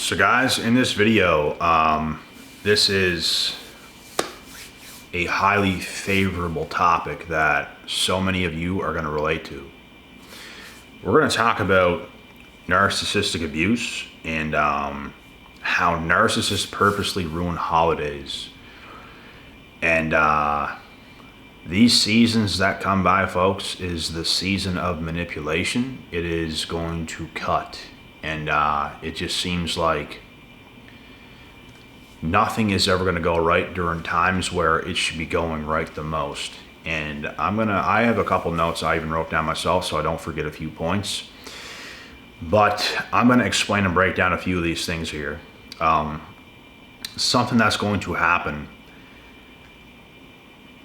So guys, in this video, this is a highly favorable topic that so many of you are going to relate to. We're going to talk about narcissistic abuse and how narcissists purposely ruin holidays. And these seasons that come by, folks, is the season of manipulation. It is going to cut. And it just seems like nothing is ever going to go right during times where it should be going right the most. And I have a couple notes I even wrote down myself so I don't forget a few points. But I'm going to explain and break down a few of these things here. Something that's going to happen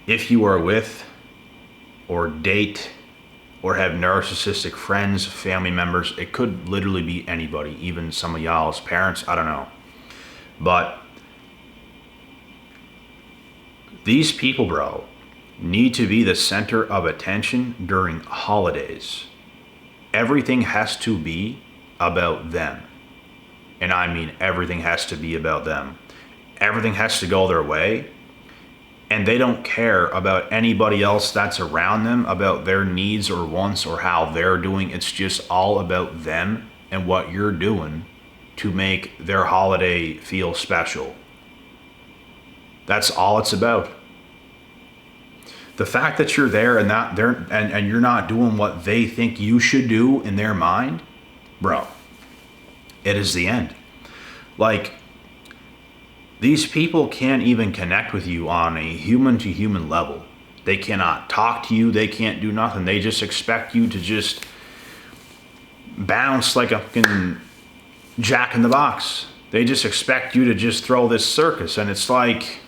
if you are with or date or have narcissistic friends, family members. It could literally be anybody, even some of y'all's parents, I don't know. But these people, bro, need to be the center of attention during holidays. Everything has to be about them. And I mean everything has to be about them. Everything has to go their way. And they don't care about anybody else that's around them, about their needs or wants or how they're doing. It's just all about them and what you're doing to make their holiday feel special. That's all it's about. The fact that you're there and not there and you're not doing what they think you should do in their mind, bro, it is the end. Like, these people can't even connect with you on a human-to-human level. They cannot talk to you. They can't do nothing. They just expect you to just bounce like a fucking jack in the box. They just expect you to just throw this circus. And it's like,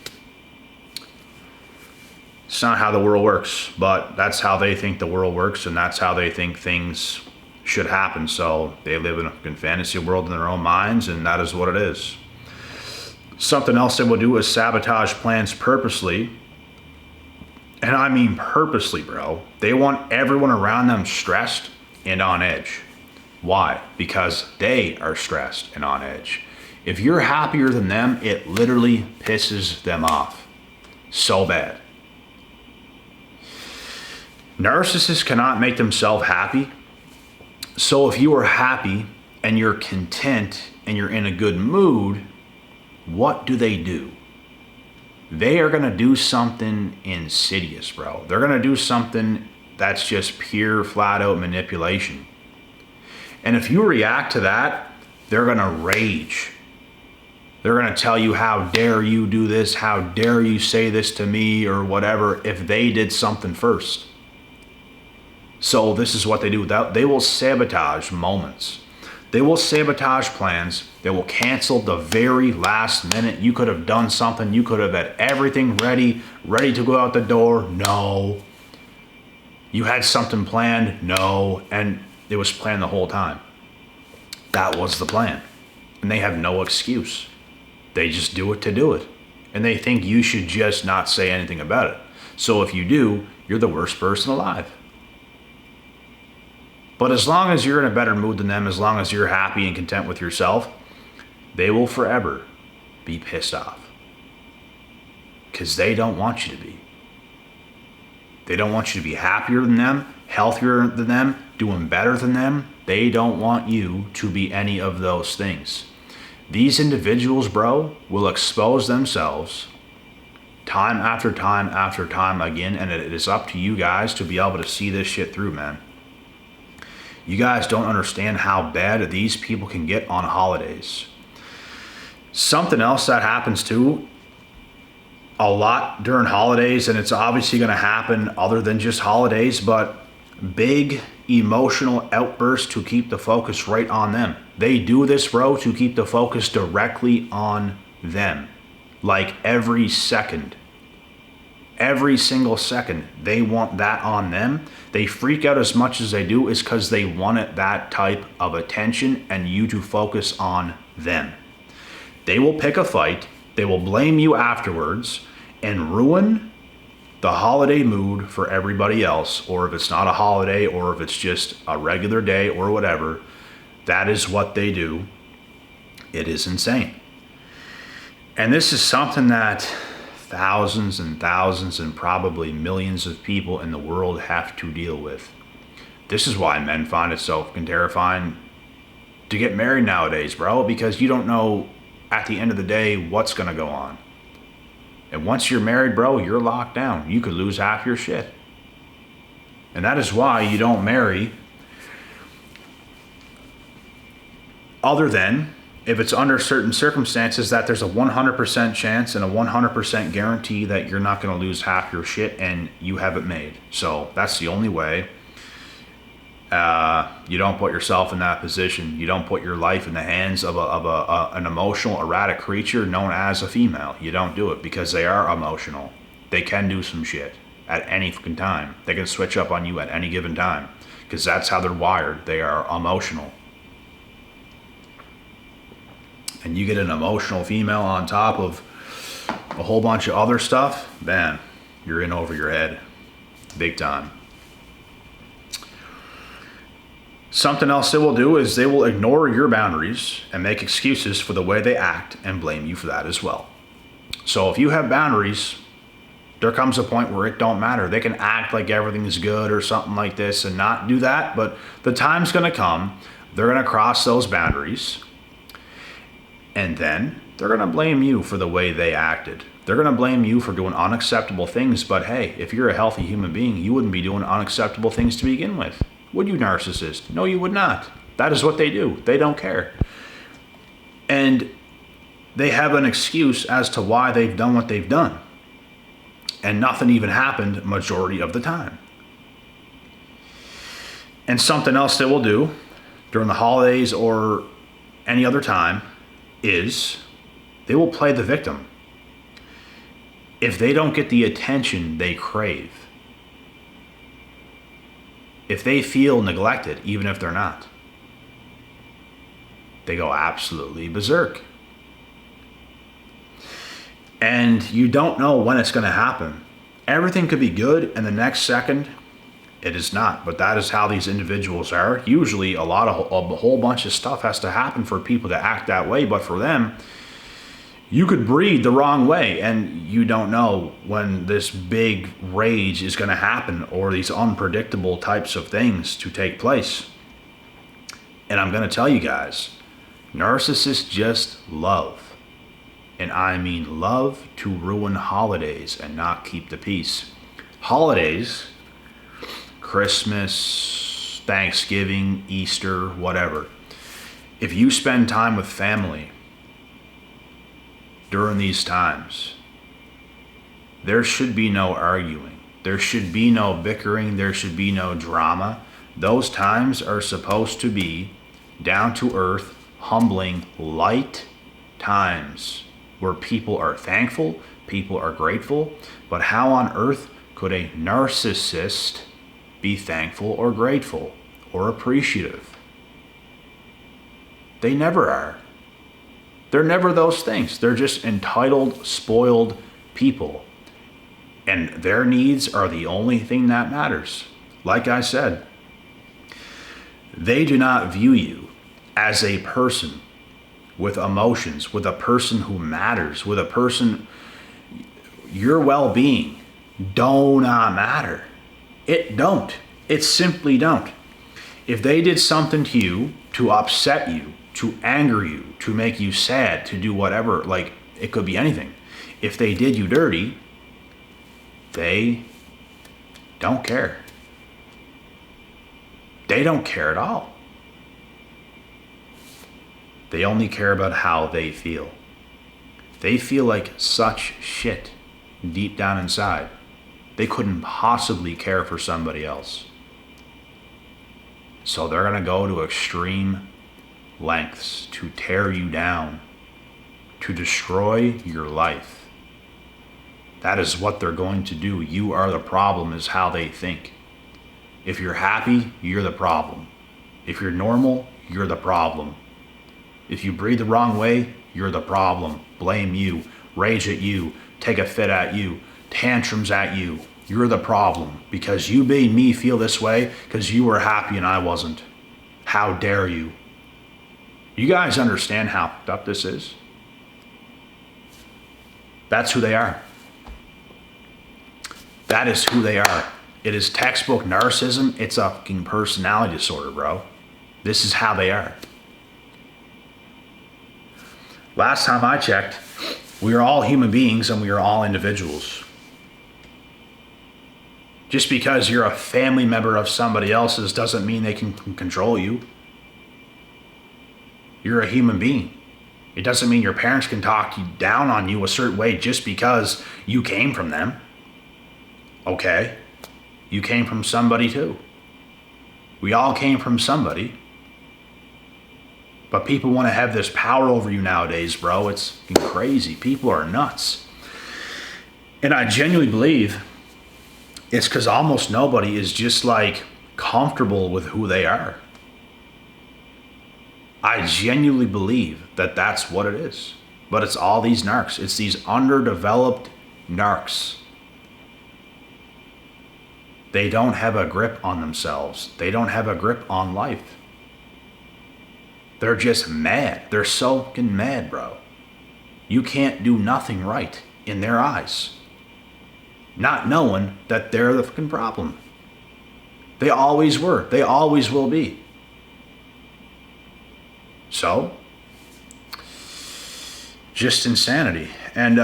it's not how the world works. But that's how they think the world works. And that's how they think things should happen. So they live in a fucking fantasy world in their own minds. And that is what it is. Something else they will do is sabotage plans purposely. And I mean purposely, bro. They want everyone around them stressed and on edge. Why? Because they are stressed and on edge. If you're happier than them, it literally pisses them off so bad. Narcissists cannot make themselves happy. So if you are happy and you're content and you're in a good mood, what do? They are going to do something insidious, bro. They're going to do something that's just pure, flat out manipulation. And if you react to that, they're going to rage. They're going to tell you, how dare you do this? How dare you say this to me or whatever, if they did something first. So this is what they do. They will sabotage moments. They will sabotage plans. They will cancel the very last minute. You could have done something. You could have had everything ready to go out the door. No. You had something planned. No. And it was planned the whole time. That was the plan. And they have no excuse. They just do it to do it. And they think you should just not say anything about it. So if you do, you're the worst person alive. But as long as you're in a better mood than them, as long as you're happy and content with yourself, they will forever be pissed off. Because they don't want you to be. They don't want you to be happier than them, healthier than them, doing better than them. They don't want you to be any of those things. These individuals, bro, will expose themselves time after time after time again. And it is up to you guys to be able to see this shit through, man. You guys don't understand how bad these people can get on holidays. Something else that happens too, a lot during holidays, and it's obviously going to happen other than just holidays, but big emotional outbursts to keep the focus right on them. They do this, bro, to keep the focus directly on them. Like every second. Every single second, they want that on them. They freak out as much as they do is because they wanted that type of attention and you to focus on them. They will pick a fight, they will blame you afterwards and ruin the holiday mood for everybody else. Or if it's not a holiday, or if it's just a regular day or whatever, that is what they do. It is insane. And this is something that thousands and thousands and probably millions of people in the world have to deal with. This is why men find it so fucking terrifying to get married nowadays, bro, because you don't know at the end of the day what's going to go on. And once you're married, bro, you're locked down. You could lose half your shit. And that is why you don't marry other than if it's under certain circumstances that there's a 100% chance and a 100% guarantee that you're not going to lose half your shit and you have it made. So that's the only way. You don't put yourself in that position. You don't put your life in the hands of an emotional, erratic creature known as a female. You don't do it because they are emotional. They can do some shit at any fucking time. They can switch up on you at any given time because that's how they're wired. They are emotional. And you get an emotional female on top of a whole bunch of other stuff, man, you're in over your head. Big time. Something else they will do is they will ignore your boundaries and make excuses for the way they act and blame you for that as well. So if you have boundaries, there comes a point where it don't matter. They can act like everything's good or something like this and not do that, but the time's going to come. They're going to cross those boundaries. And then they're going to blame you for the way they acted. They're going to blame you for doing unacceptable things. But hey, if you're a healthy human being, you wouldn't be doing unacceptable things to begin with. Would you, narcissist? No, you would not. That is what they do. They don't care. And they have an excuse as to why they've done what they've done. And nothing even happened majority of the time. And something else they will do during the holidays or any other time is they will play the victim. If they don't get the attention they crave, if they feel neglected, even if they're not, they go absolutely berserk. And you don't know when it's going to happen. Everything could be good, and the next second, it is not. But that is how these individuals are. Usually a whole bunch of stuff has to happen for people to act that way. But for them, you could breathe the wrong way, and you don't know when this big rage is going to happen or these unpredictable types of things to take place. And I'm going to tell you guys, narcissists just love, and I mean love, to ruin holidays and not keep the peace. Holidays, Christmas, Thanksgiving, Easter, whatever. If you spend time with family during these times, there should be no arguing. There should be no bickering. There should be no drama. Those times are supposed to be down to earth, humbling, light times where people are thankful, people are grateful. But how on earth could a narcissist be thankful or grateful or appreciative? They never are. They're never those things. They're just entitled, spoiled people. And their needs are the only thing that matters. Like I said, they do not view you as a person with emotions, with a person who matters, with a person, your well-being do not matter. It don't. It simply don't. If they did something to you to upset you, to anger you, to make you sad, to do whatever, like it could be anything. If they did you dirty, they don't care. They don't care at all. They only care about how they feel. They feel like such shit deep down inside. They couldn't possibly care for somebody else. So they're going to go to extreme lengths to tear you down, to destroy your life. That is what they're going to do. You are the problem, is how they think. If you're happy, you're the problem. If you're normal, you're the problem. If you breathe the wrong way, you're the problem. Blame you, rage at you, take a fit at you, tantrums at you. You're the problem because you made me feel this way because you were happy and I wasn't. How dare you? You guys understand how fucked up this is? That's who they are. That is who they are. It is textbook narcissism. It's a fucking personality disorder, bro. This is how they are. Last time I checked, we are all human beings and we are all individuals. Just because you're a family member of somebody else's doesn't mean they can control you. You're a human being. It doesn't mean your parents can talk you down on you a certain way just because you came from them. Okay, you came from somebody too. We all came from somebody. But people want to have this power over you nowadays, bro. It's crazy. People are nuts. And I genuinely believe it's because almost nobody is just like comfortable with who they are. I genuinely believe that that's what it is. But it's all these narcs. It's these underdeveloped narcs. They don't have a grip on themselves. They don't have a grip on life. They're just mad. They're so fucking mad, bro. You can't do nothing right in their eyes. Not knowing that they're the fucking problem. They always were. They always will be. So, just insanity. And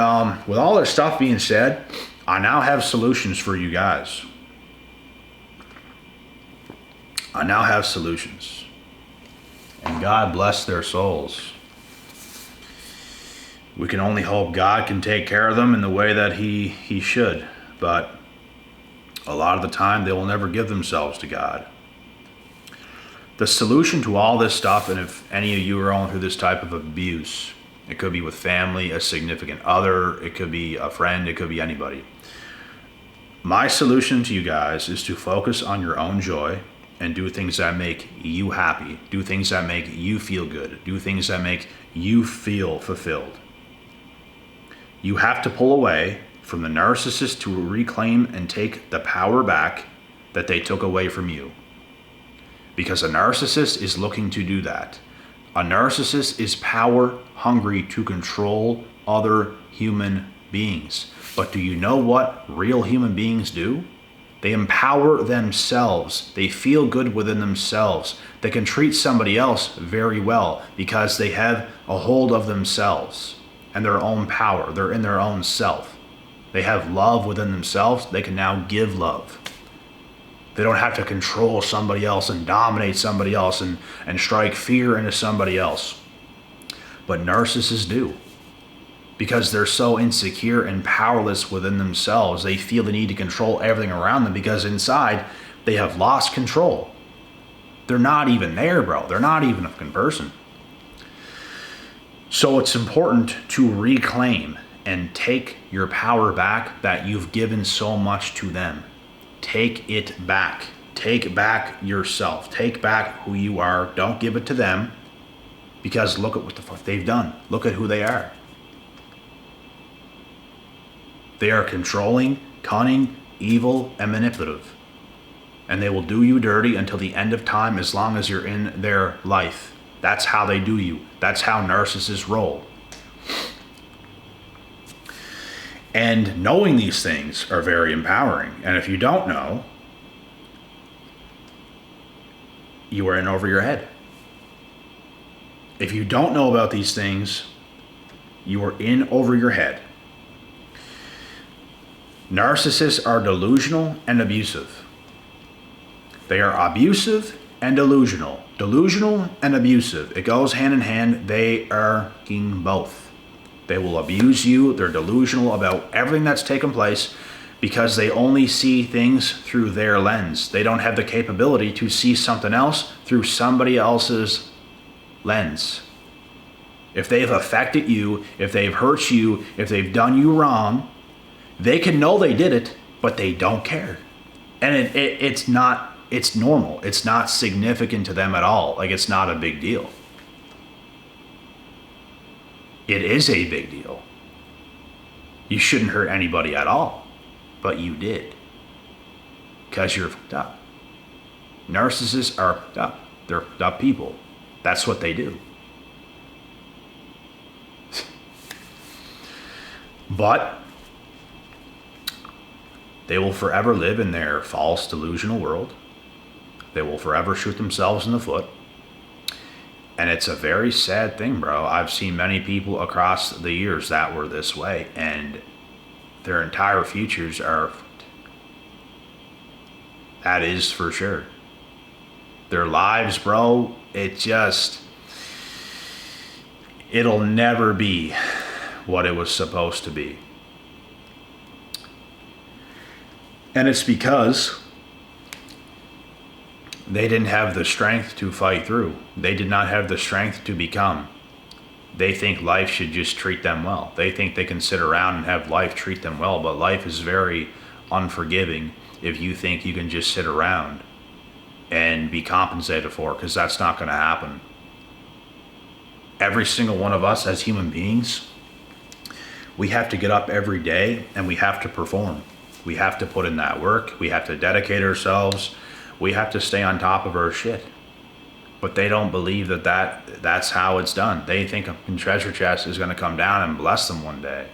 with all this stuff being said, I now have solutions for you guys. I now have solutions. And God bless their souls. We can only hope God can take care of them in the way that He should. But a lot of the time, they will never give themselves to God. The solution to all this stuff, and if any of you are going through this type of abuse, it could be with family, a significant other, it could be a friend, it could be anybody. My solution to you guys is to focus on your own joy and do things that make you happy. Do things that make you feel good. Do things that make you feel fulfilled. You have to pull away from the narcissist to reclaim and take the power back that they took away from you. Because a narcissist is looking to do that. A narcissist is power hungry to control other human beings. But do you know what real human beings do? They empower themselves. They feel good within themselves. They can treat somebody else very well because they have a hold of themselves and their own power. They're in their own self. They have love within themselves. They can now give love. They don't have to control somebody else and dominate somebody else and strike fear into somebody else. But narcissists do. Because they're so insecure and powerless within themselves, they feel the need to control everything around them because inside they have lost control. They're not even there, bro. They're not even a fucking person. So it's important to reclaim and take your power back that you've given so much to them. Take it back. Take back yourself. Take back who you are. Don't give it to them because look at what the fuck they've done. Look at who they are. They are controlling, cunning, evil, and manipulative. And they will do you dirty until the end of time as long as you're in their life. That's how they do you. That's how narcissists roll. And knowing these things are very empowering. And if you don't know, you are in over your head. If you don't know about these things, you are in over your head. Narcissists are delusional and abusive. They are abusive and delusional. Delusional and abusive. It goes hand in hand. They are both. They will abuse you. They're delusional about everything that's taken place because they only see things through their lens. They don't have the capability to see something else through somebody else's lens. If they've affected you, if they've hurt you, if they've done you wrong, they can know they did it, but they don't care. And it's normal. It's not significant to them at all. Like, it's not a big deal. It is a big deal. You shouldn't hurt anybody at all, but you did. Because you're fucked up. Narcissists are fucked up. They're fucked up people. That's what they do. But they will forever live in their false delusional world. They will forever shoot themselves in the foot. And it's a very sad thing, bro. I've seen many people across the years that were this way, and their entire futures are... That is for sure. Their lives, bro, it'll never be what it was supposed to be. And it's because they didn't have the strength to fight through. They did not have the strength to become. They think life should just treat them well. They think they can sit around and have life treat them well, but life is very unforgiving if you think you can just sit around and be compensated for, because that's not going to happen. Every single one of us as human beings, we have to get up every day and we have to perform. We have to put in that work. We have to dedicate ourselves. We have to stay on top of our shit. But they don't believe that's how it's done. They think a treasure chest is going to come down and bless them one day.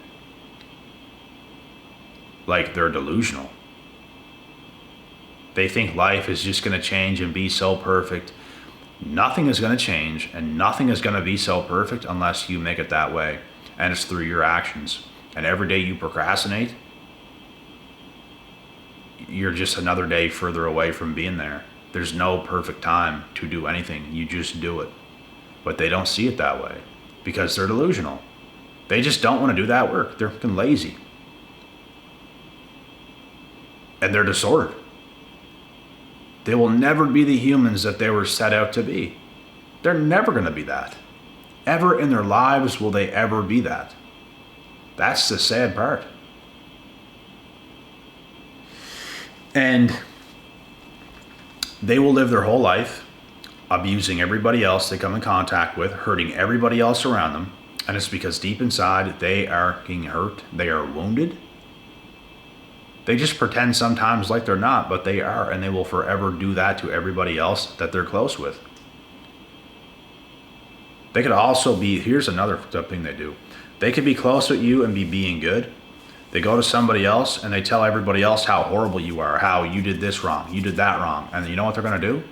Like they're delusional. They think life is just going to change and be so perfect. Nothing is going to change and nothing is going to be so perfect unless you make it that way. And it's through your actions. And every day you procrastinate, you're just another day further away from being there. There's no perfect time to do anything. You just do it. But they don't see it that way because they're delusional. They just don't want to do that work. They're fucking lazy. And they're disordered. They will never be the humans that they were set out to be. They're never going to be that. Ever in their lives will they ever be that. That's the sad part. And they will live their whole life abusing everybody else they come in contact with, hurting everybody else around them. And it's because deep inside they are being hurt. They are wounded. They just pretend sometimes like they're not, but they are, and they will forever do that to everybody else that they're close with. They could also be, here's another thing they do. They could be close with you and be being good. They go to somebody else and they tell everybody else how horrible you are, how you did this wrong, you did that wrong. And you know what they're going to do?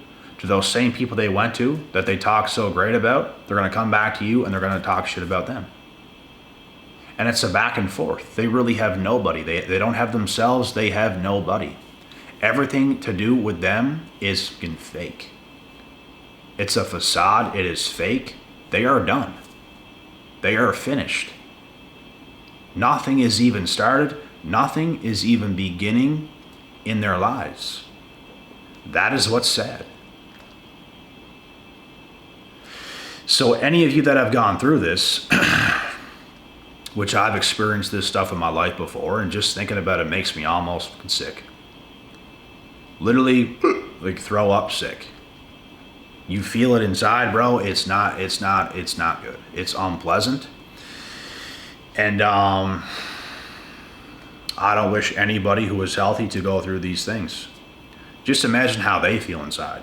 To those same people they went to that they talk so great about, they're going to come back to you and they're going to talk shit about them. And it's a back and forth. They really have nobody. They don't have themselves. They have nobody. Everything to do with them is fucking fake. It's a facade. It is fake. They are done. They are finished. Nothing is even started. Nothing is even beginning in their lives. That is what's sad. So any of you that have gone through this, which I've experienced this stuff in my life before, and just thinking about it makes me almost sick. Literally, like throw up sick. You feel it inside, bro. It's not good. It's unpleasant. And I don't wish anybody who is healthy to go through these things. Just imagine how they feel inside.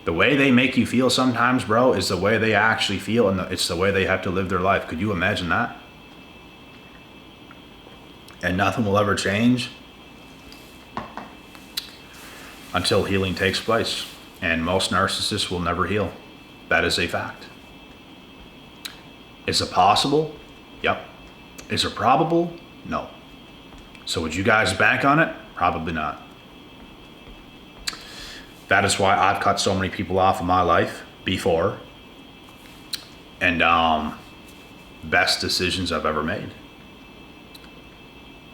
The way they make you feel sometimes, bro, is the way they actually feel, and it's the way they have to live their life. Could you imagine that? And nothing will ever change until healing takes place. And most narcissists will never heal. That is a fact. Is it possible? Yep. Is it probable? No. So would you guys bank on it? Probably not. That is why I've cut so many people off in my life before. And best decisions I've ever made.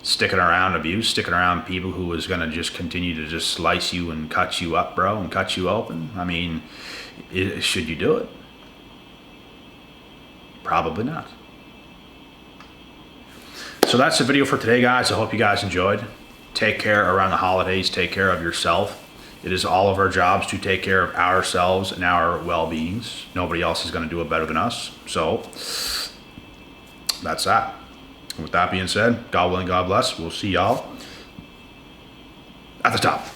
Sticking around abuse, sticking around people who is going to just continue to just slice you and cut you up, bro, and cut you open. I mean, should you do it? Probably not. So that's the video for today, guys. I hope you guys enjoyed. Take care around the holidays. Take care of yourself. It is all of our jobs to take care of ourselves and our well-beings. Nobody else is going to do it better than us. So that's that. With that being said, God willing, God bless. We'll see y'all at the top.